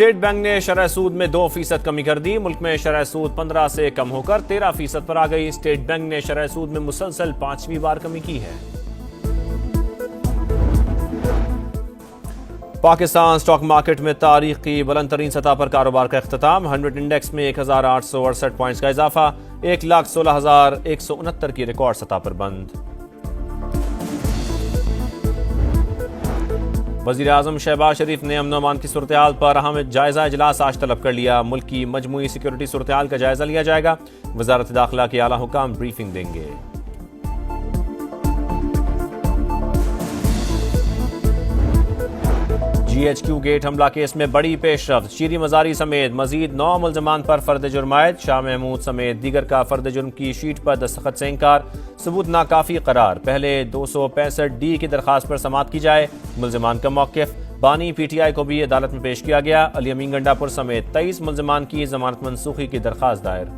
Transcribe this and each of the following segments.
State bank ने शरह सूद में 2% कमी कर दी। मुल्क में शरह सूद 15 से कम होकर 13% पर आ गई। स्टेट बैंक ने शरह सूद में मुसलसल 5वीं बार कमी की है। पाकिस्तान स्टॉक मार्केट में तारीख की बुलंद तरीन सतह पर कारोबार का इख्तिताम। 100 इंडेक्स में 1868 पॉइंट्स का इजाफा, 1,16,169 की रिकॉर्ड सतह पर बंद। वज़ीर आज़म शहबाज शरीफ ने अमन अमान की सूरत हाल पर अहम जायजा इजलास आज तलब कर लिया। मुल्क की मजमूई सिक्योरिटी सूरत हाल का जायजा लिया जाएगा। वज़ारत दाखिला के आला हुकाम ब्रीफिंग देंगे। GHQ गेट हमला केस में बड़ी पेशरफ्त। शीरी मजारी समेत मजीद 9 मुल्ज़मान पर फर्द जुर्मायत। शाह महमूद समेत दीगर का फर्द जुर्म की शीट पर दस्तखत से इंकार, सबूत नाकाफी करार। पहले 265D की दरखास्त पर समाअत की जाए। मुल्ज़मान का मौक़िफ़। बानी PTI को भी अदालत में पेश किया गया। अली अमीन गंडापुर समेत 23 मुल्ज़मान की जमानत मनसूखी की दरखास्त दायर।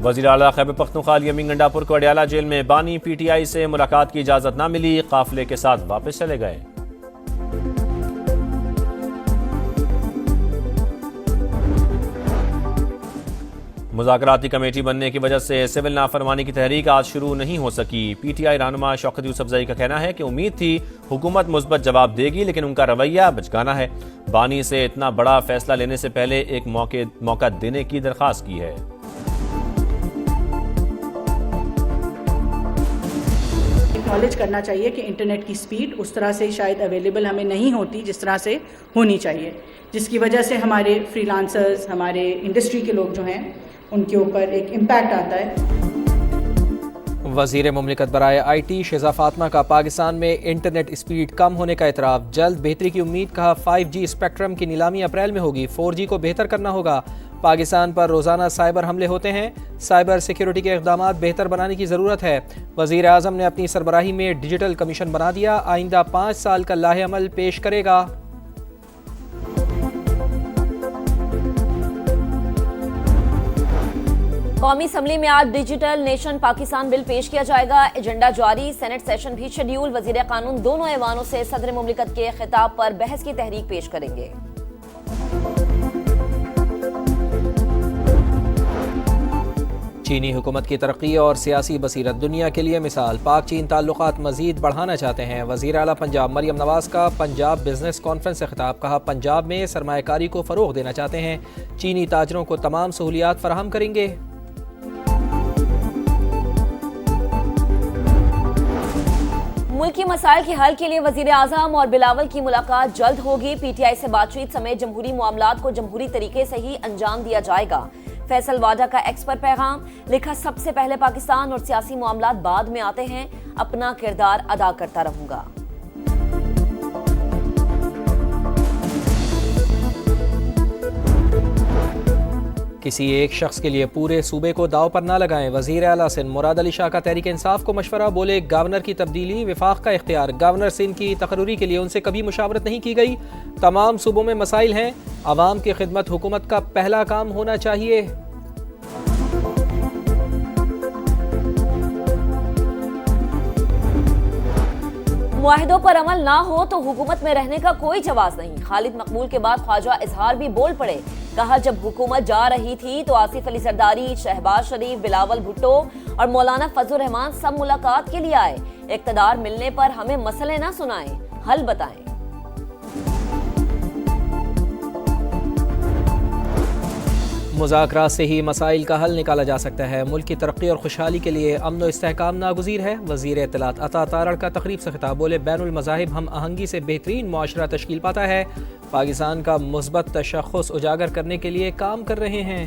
वज़ीर आला खैबर पख्तूनख्वा अली अमीन गंडापुर को अडयाला जेल में बानी PTI से मुलाकात की इजाज़त न मिली, काफिले के साथ वापस चले गए। मुज़ाकराती कमेटी बनने की वजह से सिविल नाफरमानी की तहरीक आज शुरू नहीं हो सकी। PTI रहनुमा शौकत यूसुफज़ई का कहना है कि उम्मीद थी हुकूमत मुस्बत जवाब देगी, लेकिन उनका रवैया बचकाना है। बानी से इतना बड़ा फैसला लेने से पहले एक मौका देने की दरख्वास्त की है। एक्नॉलेज करना चाहिए कि इंटरनेट की स्पीड उस तरह से शायद अवेलेबल हमें नहीं होती जिस तरह से होनी चाहिए, जिसकी वजह से हमारे फ्रीलांसर्स, हमारे इंडस्ट्री के लोग जो हैं उनके ऊपर एक इम्पैक्ट आता है। वज़ीर मुमलिकत बराए IT शेज़ा फातिमा का पाकिस्तान में इंटरनेट स्पीड कम होने का इतराफ़। जल्द बेहतरी की उम्मीद। कहा 5G स्पेक्ट्रम की नीलामी अप्रैल में होगी। 4G को बेहतर करना होगा। पाकिस्तान पर रोज़ाना साइबर हमले होते हैं। साइबर सिक्योरिटी के इक़दामात बेहतर बनाने की ज़रूरत है। वज़ीर आज़म ने अपनी सरबराही में डिजिटल कमीशन बना दिया। आइंदा 5 साल का लाहे अमल पेश करेगा। कौमी असम्बली में आज डिजिटल नेशन पाकिस्तान बिल पेश किया जाएगा। एजेंडा जारी, सेनेट सेशन भी शेड्यूल। वज़ीर कानून दोनों ऐवानों से सदर मुमलिकत के खिताब पर बहस की तहरीक पेश करेंगे। चीनी हुकूमत की तरक्की और सियासी बसीरत दुनिया के लिए मिसाल। पाक चीन ताल्लुकात मजीद बढ़ाना चाहते हैं। वज़ीर आला पंजाब मरियम नवाज का पंजाब बिजनेस कॉन्फ्रेंस से खिताब। कहा पंजाब में सरमायाकारी को फ़रोग़ देना चाहते हैं। चीनी ताजरों को तमाम सहूलियात फराहम करेंगे। मुल्की मसाइल के हल के लिए वज़ीर आज़म और बिलावल की मुलाकात जल्द होगी। PTI से बातचीत समेत जमहूरी मामलात को जमहूरी तरीके से ही अंजाम दिया जाएगा। फैसल वाडा का एक्स पर पैगाम। लिखा सबसे पहले पाकिस्तान और सियासी मामलात बाद में आते हैं, अपना किरदार अदा करता रहूंगा। किसी एक शख्स के लिए पूरे सूबे को दाव पर ना लगाएं। वज़ीर आला सिंध मुराद अली शाह का तहरीक इंसाफ को मशवरा। बोले गवर्नर की तब्दीली विफाक का इख्तियार। गवर्नर सिंध की तकर्री के लिए उनसे कभी मुशावरत नहीं की गई। तमाम सूबों में मसाइल हैं, आवाम की खिदमत हुकूमत का पहला काम होना चाहिए। मुआहिदों पर अमल ना हो तो हुकूमत में रहने का कोई जवाब नहीं। खालिद मकबूल के बाद ख्वाजा इजहार भी बोल पड़े। कहा जब हुकूमत जा रही थी तो आसिफ अली जरदारी, शहबाज शरीफ, बिलावल भुट्टो और मौलाना फजल रहमान सब मुलाकात के लिए आए। इक़्तिदार मिलने पर हमें मसले ना सुनाएं, हल बताएं। मुज़ाकरात से ही मसाइल का हल निकाला जा सकता है। मुल्क की तरक्की और खुशहाली के लिए अमन व इस्तेहकाम नागुज़ीर है। वज़ीर इत्तलात अता तारड़ का तकरीब से खिताब। बोले बैनुल मज़ाहिब हम आहंगी से बेहतरीन मुआशरा तश्कील पाता है। पाकिस्तान का मुस्बत तशख़्ख़ुस उजागर करने के लिए काम कर रहे हैं।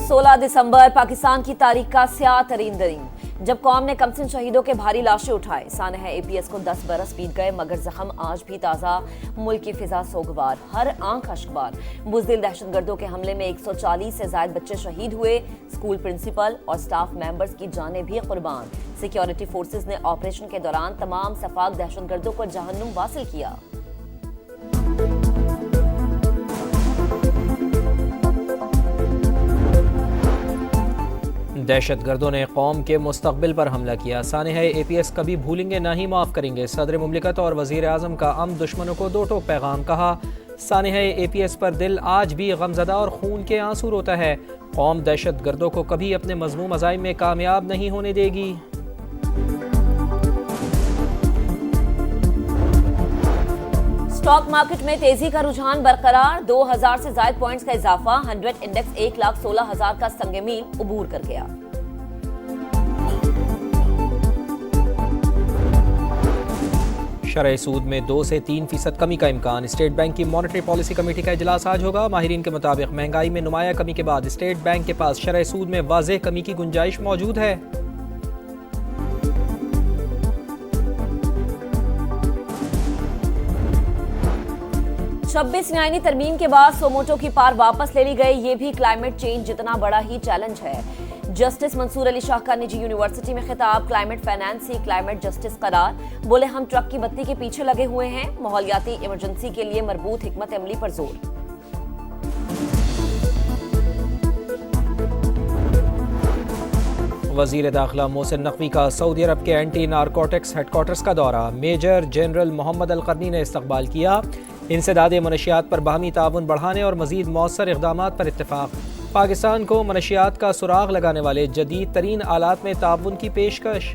16 दिसंबर पाकिस्तान की तारीख का स्याह तरीन दिन, जब कौम ने कमसिन शहीदों के भारी लाशें उठाए। सानह APS को 10 बरस बीत गए मगर जख्म आज भी ताज़ा। मुल्क की फिजा सोगवार, हर आंख अश्कबार। बुज़दिल दहशतगर्दों के हमले में 140 से ज़ायद बच्चे शहीद हुए। स्कूल प्रिंसिपल और स्टाफ मेंबर्स की जानें भी कुर्बान। सिक्योरिटी फोर्सेस ने ऑपरेशन के दौरान तमाम सफाक दहशतगर्दों को जहन्नुम वासिल किया। दहशतगर्दों ने कौम के मुस्तकबिल पर हमला किया, सानेह APS कभी भूलेंगे ना ही माफ़ करेंगे। सदर मुमलिकत और वज़ीर आज़म का दुश्मनों को दो टोक पैगाम। कहा, सानेह APS पर दिल आज भी गमज़दा और खून के आंसू रोता है। कौम दहशतगर्दों को कभी अपने मज़मूम अज़ाइम में कामयाब नहीं होने देगी। स्टॉक मार्केट में तेजी का रुझान बरकरार, 2000 से ज्यादा पॉइंट्स का इजाफा। 100 इंडेक्स 1,16,000 का संगे मील उबूर कर गया। शरह सूद में 2 से 3% कमी का इम्कान। स्टेट बैंक की मॉनेटरी पॉलिसी कमेटी का इजलास आज होगा। माहिरीन के मुताबिक महंगाई में नुमाया कमी के बाद स्टेट बैंक के पास शरह सूद में वाज़ेह कमी की गुंजाइश मौजूद है। छब्बीस न्यायनी तरमीम के बाद सोमोटो की पार वापस ले ली गई। ये भी क्लाइमेट चेंज जितना बड़ा ही चैलेंज है। जस्टिस मंसूर अली शाह का निजी यूनिवर्सिटी में खिताब, क्लाइमेट फाइनेंस ही क्लाइमेट जस्टिस करार। बोले, हम ट्रक की बत्ती के पीछे लगे हुए हैं। माहौलियाती इमरजेंसी के लिए मरबूत हिकमत अमली पर जोर। वज़ीर दाखिला मोहसिन नकवी का सऊदी अरब के एंटी नारकोटिक्स हेडक्वार्टर्स का दौरा। मेजर जनरल मोहम्मद अल करनी ने इस्तकबाल किया। इंसदाद मनशियात पर बाहमी ताउन बढ़ाने और मज़ीद मौसर इक़दामात पर इत्तेफाक। पाकिस्तान को मनशियात का सुराग लगाने वाले जदीद तरीन आलात में ताउन की पेशकश।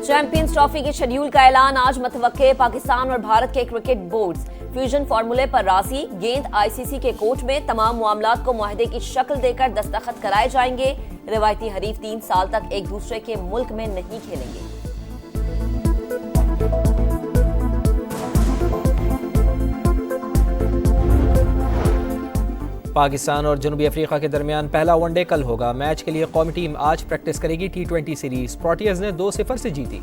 चैंपियंस ट्रॉफी के शेड्यूल का ऐलान आज मतवक्के। पाकिस्तान और भारत के क्रिकेट बोर्ड्स फ्यूजन फार्मूले पर राजी। गेंद ICC के कोर्ट में तमाम मामलात को मुआहदे की शक्ल देकर दस्तखत कराए जाएंगे। रिवायती हरीफ 3 साल तक एक दूसरे के मुल्क में नहीं खेलेंगे। पाकिस्तान और जनूबी अफ्रीका के दरमियान पहला वनडे कल होगा। मैच के लिए कौमी टीम आज प्रैक्टिस करेगी। T20 सीरीज प्रोटियर्स ने 2-0 से जीती।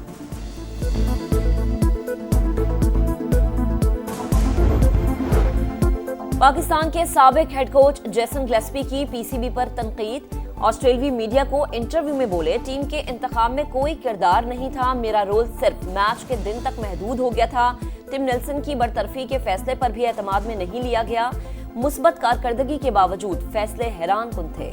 पाकिस्तान के साबिक हेड कोच जेसन गिलेस्पी की PCB पर तनकीद। ऑस्ट्रेलियाई मीडिया को इंटरव्यू में बोले, टीम के इंतखाब में कोई किरदार नहीं था। मेरा रोल सिर्फ मैच के दिन तक महदूद हो गया था। टिम नेल्सन की बरतरफी के फैसले पर भी एतमाद में नहीं लिया गया। मुस्बत कारकर्दगी के बावजूद फैसले हैरान कुन थे।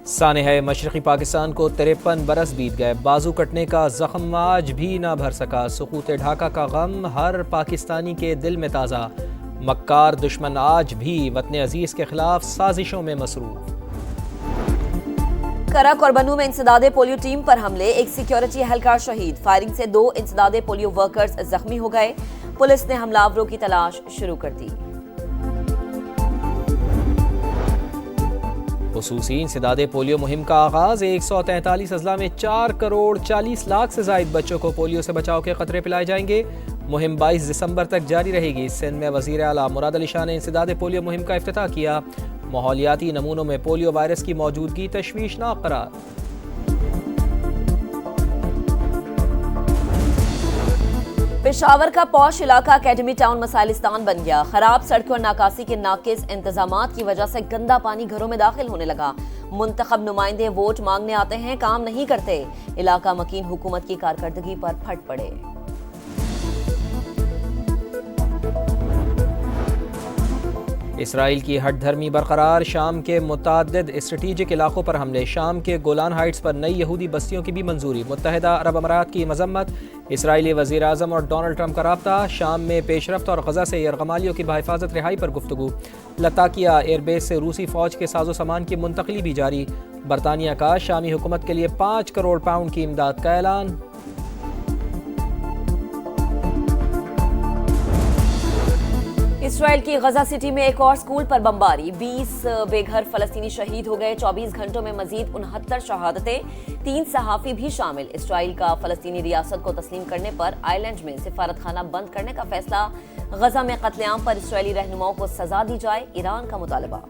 सानेह मशरक़ी पाकिस्तान को 53 बरस बीत गए। बाजू कटने का जख्म आज भी ना भर सका। सुकूत ढाका का गम हर पाकिस्तानी के दिल में ताज़ा। मक्कार दुश्मन आज भी वतन अजीज के खिलाफ साजिशों में मसरूफ। करक और बनू में इंसदादे पोलियो टीम पर हमले। एक सिक्योरिटी एहलकार शहीद। फायरिंग से 2 इंसदादे पोलियो वर्कर्स जख्मी हो गए। पुलिस ने हमलावरों की तलाश शुरू कर दी। खुसूसी इंसदादे पोलियो मुहिम का आगाज। 143 अजला में 4 करोड़ 40 लाख से जायद बच्चों को पोलियो से बचाव के खतरे पिलाए जाएंगे। मुहिम 22 दिसंबर तक जारी रहेगी। सिंध में वज़ीर आला मुराद अली शाह ने इंसदादे पोलियो मुहिम का इफ्तिताह किया। माहौलियाती नमूनों में पोलियो वायरस की मौजूदगी तशवीशनाक करार। पेशावर का पौश इलाका अकेडमी टाउन मसाइलिस्तान बन गया। खराब सड़कों और नाकासी के नाकिस इंतजामात की वजह से गंदा पानी घरों में दाखिल होने लगा। मुंतखब नुमाइंदे वोट मांगने आते हैं, काम नहीं करते। इलाका मकीन हुकूमत की कारकर्दगी पर फट पड़े। इसराइल की हटधर्मी बरकरार। शाम के मुताद्दिद स्ट्रेटेजिक इलाकों पर हमले। शाम के गोलान हाइट्स पर नई यहूदी बस्तियों की भी मंजूरी। मुत्तहिदा अरब अमारात की मजम्मत। इसराइली वज़ीर आज़म और डोनाल्ड ट्रंप का राब्ता। शाम में पेशरफ्त और गजा से यरगमालियों की बाहिफाजत रिहाई पर गुफ्तगू। लताकिया एयरबेस से रूसी फौज के साजो सामान की मुंतकली भी जारी। बरतानिया का शामी हुकूमत के लिए 5 करोड़ पाउंड की इमदाद का ऐलान। इसराइल की गजा सिटी में एक और स्कूल पर बमबारी। 20 बेघर फलस्तीनी शहीद हो गए। 24 घंटों में मजीद 69 शहादतें। 3 सहाफ़ी भी शामिल। इसराइल का फलस्तीनी रियासत को तस्लीम करने पर आइलैंड में सिफारत खाना बंद करने का फैसला। गजा में कत्लेआम पर इसराइली रहनुमाओं को सजा दी जाए, ईरान का मुतालबा।